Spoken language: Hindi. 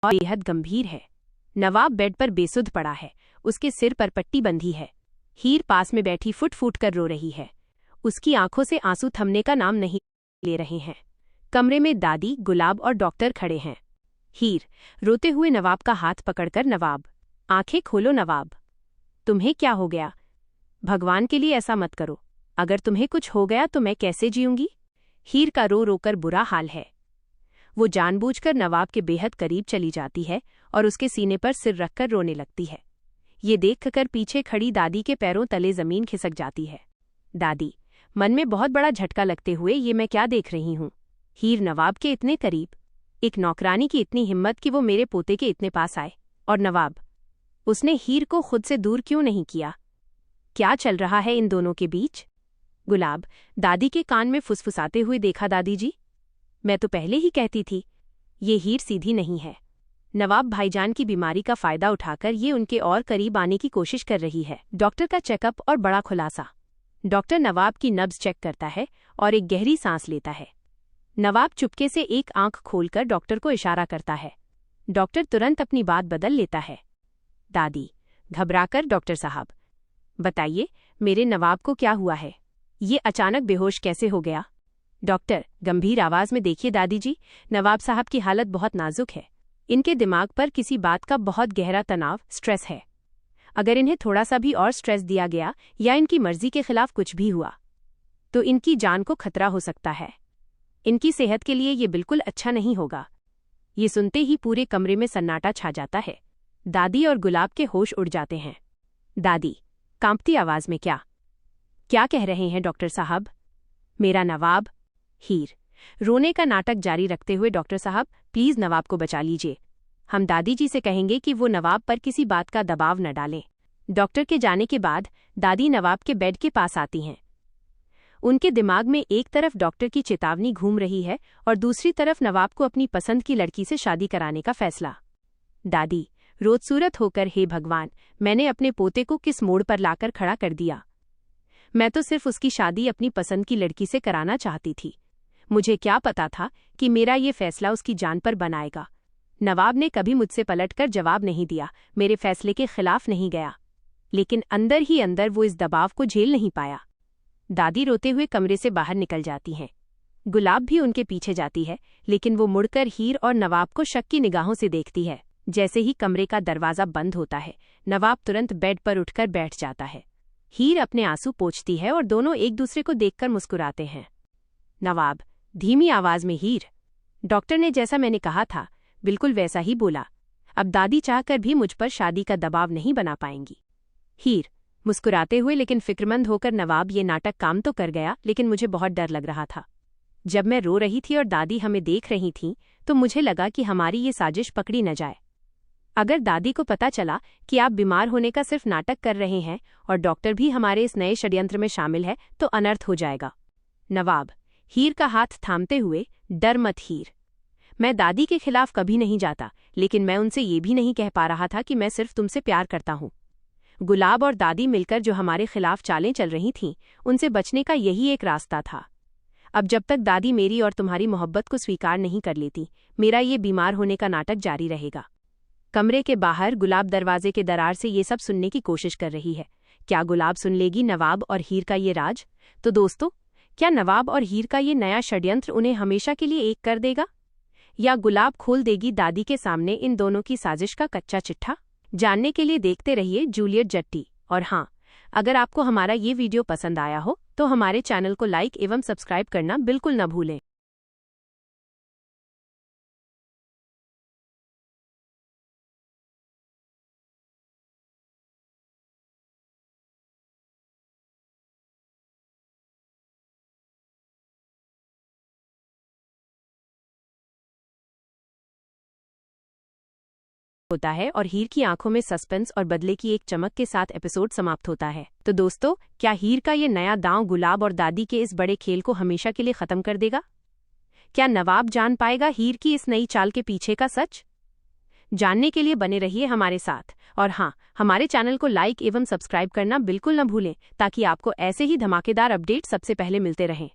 और बेहद गंभीर है। नवाब बेड पर बेसुध पड़ा है, उसके सिर पर पट्टी बंधी है। हीर पास में बैठी फुट फुट कर रो रही है। उसकी आंखों से आंसू थमने का नाम नहीं ले रहे हैं। कमरे में दादी, गुलाब और डॉक्टर खड़े हैं। हीर रोते हुए नवाब का हाथ पकड़कर, नवाब आंखें खोलो नवाब, तुम्हें क्या हो गया? भगवान के लिए ऐसा मत करो, अगर तुम्हें कुछ हो गया तो मैं कैसे जीऊंगी? हीर का रो रोकर बुरा हाल है। वो जानबूझकर नवाब के बेहद करीब चली जाती है और उसके सीने पर सिर रखकर रोने लगती है। ये देखकर पीछे खड़ी दादी के पैरों तले जमीन खिसक जाती है। दादी मन में बहुत बड़ा झटका लगते हुए, ये मैं क्या देख रही हूँ? हीर नवाब के इतने करीब, एक नौकरानी की इतनी हिम्मत कि वो मेरे पोते के इतने पास आए। और नवाब, उसने हीर को खुद से दूर क्यों नहीं किया? क्या चल रहा है इन दोनों के बीच? गुलाब दादी के कान में फुसफुसाते हुए, देखा दादी जी, मैं तो पहले ही कहती थी, ये हीर सीधी नहीं है। नवाब भाईजान की बीमारी का फायदा उठाकर ये उनके और करीब आने की कोशिश कर रही है। डॉक्टर का चेकअप और बड़ा खुलासा। डॉक्टर नवाब की नब्ज चेक करता है और एक गहरी सांस लेता है। नवाब चुपके से एक आंख खोलकर डॉक्टर को इशारा करता है। डॉक्टर तुरंत अपनी बात बदल लेता है। दादी घबराकर, डॉक्टर साहब बताइए, मेरे नवाब को क्या हुआ है? ये अचानक बेहोश कैसे हो गया? डॉक्टर गंभीर आवाज में, देखिए दादी जी, नवाब साहब की हालत बहुत नाजुक है। इनके दिमाग पर किसी बात का बहुत गहरा तनाव, स्ट्रेस है। अगर इन्हें थोड़ा सा भी और स्ट्रेस दिया गया या इनकी मर्जी के खिलाफ कुछ भी हुआ तो इनकी जान को खतरा हो सकता है। इनकी सेहत के लिए ये बिल्कुल अच्छा नहीं होगा। ये सुनते ही पूरे कमरे में सन्नाटा छा जाता है। दादी और गुलाब के होश उड़ जाते हैं। दादी कांपती आवाज में, क्या कह रहे हैं डॉक्टर साहब? मेरा नवाब। हीर रोने का नाटक जारी रखते हुए, डॉक्टर साहब प्लीज नवाब को बचा लीजिए। हम दादी जी से कहेंगे कि वो नवाब पर किसी बात का दबाव न डालें। डॉक्टर के जाने के बाद दादी नवाब के बेड के पास आती हैं। उनके दिमाग में एक तरफ डॉक्टर की चेतावनी घूम रही है और दूसरी तरफ नवाब को अपनी पसंद की लड़की से शादी कराने का फैसला। दादी रोतसूरत होकर, हे भगवान, मैंने अपने पोते को किस मोड़ पर लाकर खड़ा कर दिया? मैं तो सिर्फ उसकी शादी अपनी पसंद की लड़की से कराना चाहती थी। मुझे क्या पता था कि मेरा ये फैसला उसकी जान पर बनाएगा। नवाब ने कभी मुझसे पलटकर जवाब नहीं दिया, मेरे फैसले के खिलाफ नहीं गया, लेकिन अंदर ही अंदर वो इस दबाव को झेल नहीं पाया। दादी रोते हुए कमरे से बाहर निकल जाती हैं। गुलाब भी उनके पीछे जाती है, लेकिन वो मुड़कर हीर और नवाब को शक की निगाहों से देखती है। जैसे ही कमरे का दरवाजा बंद होता है, नवाब तुरंत बेड पर उठकर बैठ जाता है। हीर अपने आंसू पोंछती है और दोनों एक दूसरे को देखकर मुस्कुराते हैं। नवाब धीमी आवाज में, हीर, डॉक्टर ने जैसा मैंने कहा था बिल्कुल वैसा ही बोला। अब दादी चाहकर भी मुझ पर शादी का दबाव नहीं बना पाएंगी। हीर मुस्कुराते हुए, लेकिन फिक्रमंद होकर, नवाब ये नाटक काम तो कर गया, लेकिन मुझे बहुत डर लग रहा था। जब मैं रो रही थी और दादी हमें देख रही थीं, तो मुझे लगा कि हमारी ये साजिश पकड़ी न जाए। अगर दादी को पता चला कि आप बीमार होने का सिर्फ नाटक कर रहे हैं और डॉक्टर भी हमारे इस नए षड्यंत्र में शामिल है, तो अनर्थ हो जाएगा। नवाब हीर का हाथ थामते हुए, डर मत हीर, मैं दादी के खिलाफ कभी नहीं जाता, लेकिन मैं उनसे ये भी नहीं कह पा रहा था कि मैं सिर्फ तुमसे प्यार करता हूँ। गुलाब और दादी मिलकर जो हमारे खिलाफ चालें चल रही थीं, उनसे बचने का यही एक रास्ता था। अब जब तक दादी मेरी और तुम्हारी मोहब्बत को स्वीकार नहीं कर लेती, मेरा ये बीमार होने का नाटक जारी रहेगा। कमरे के बाहर गुलाब दरवाजे के दरार से ये सब सुनने की कोशिश कर रही है। क्या गुलाब सुन लेगी नवाब और हीर का ये राज? तो दोस्तों, क्या नवाब और हीर का ये नया षड्यंत्र उन्हें हमेशा के लिए एक कर देगा, या गुलाब खोल देगी दादी के सामने इन दोनों की साजिश का कच्चा चिट्ठा? जानने के लिए देखते रहिए जूलियट जट्टी। और हाँ, अगर आपको हमारा ये वीडियो पसंद आया हो तो हमारे चैनल को लाइक एवं सब्सक्राइब करना बिल्कुल न भूलें। होता है और हीर की आंखों में सस्पेंस और बदले की एक चमक के साथ एपिसोड समाप्त होता है। तो दोस्तों, क्या हीर का ये नया दांव गुलाब और दादी के इस बड़े खेल को हमेशा के लिए खत्म कर देगा? क्या नवाब जान पाएगा हीर की इस नई चाल के पीछे का सच? जानने के लिए बने रहिए हमारे साथ। और हाँ, हमारे चैनल को लाइक एवं सब्सक्राइब करना बिल्कुल न भूलें, ताकि आपको ऐसे ही धमाकेदार अपडेट सबसे पहले मिलते रहें।